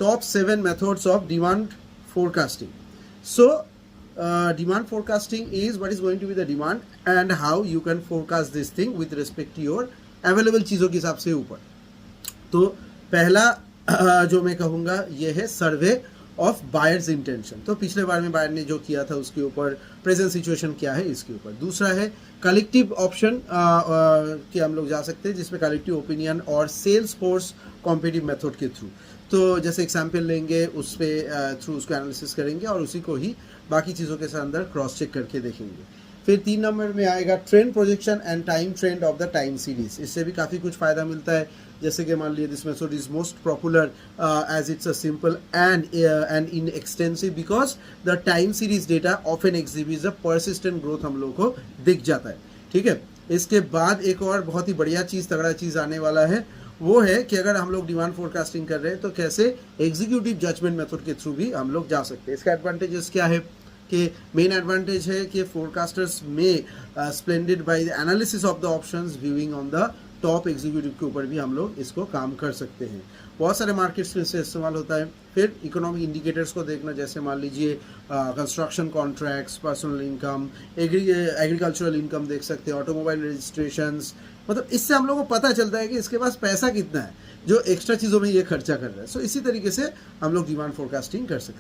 top 7 methods of demand forecasting. So demand forecasting is what is going to be the demand and how you can forecast this thing with respect to your available चीज़ों के हिसाब से ऊपर. तो पहला जो मैं कहूँगा ये है सर्वे ऑफ बायर्स इंटेंशन. तो पिछले बार में बायर ने जो किया था उसके ऊपर प्रेजेंट सिचुएशन क्या है इसके ऊपर. दूसरा है कलेक्टिव ऑप्शन कि हम लोग जा सकते हैं जिसमें कलेक्टिव ओपिनियन और सेल्स फोर्स कॉम्पिटिटिव मेथड के थ्रू. तो जैसे एग्जाम्पल लेंगे उस पर थ्रू उसको एनालिसिस करेंगे और उसी को ही बाकी चीज़ों के साथ अंदर क्रॉस चेक करके देखेंगे. फिर 3 नंबर में आएगा trend projection and time trend of the time series. इससे भी काफ़ी कुछ फ़ायदा मिलता है. जैसे कि मान लीजिए this method is most popular as it's a simple and inexpensive because the time series data often exhibits the persistent growth हम लोग को दिख जाता है. ठीक है. इसके बाद एक और बहुत ही बढ़िया चीज़ तगड़ा चीज़ आने वाला है. वो है कि अगर हम लोग डिमांड फोरकास्टिंग कर रहे हैं तो कैसे एग्जीक्यूटिव जजमेंट मेथड के थ्रू भी हम लोग जा सकते हैं. इसका एडवांटेजेस क्या है कि मेन एडवांटेज है कि फोरकास्टर्स में splendid by the analysis of the options viewing on the top executive के ऊपर भी हम लोग इसको काम कर सकते हैं. बहुत सारे मार्केट्स में इससे इस्तेमाल होता है. फिर इकोनॉमिक इंडिकेटर्स को देखना, जैसे मान लीजिए construction contracts, personal income, agricultural income देख सकते हैं, ऑटोमोबाइल रजिस्ट्रेशंस. मतलब इससे हम लोग को पता चलता है कि इसके पास पैसा कितना है जो एक्स्ट्रा चीज़ों में ये खर्चा कर रहा है. सो इसी तरीके से हम लोग डिमांड फोरकास्टिंग कर सकते हैं.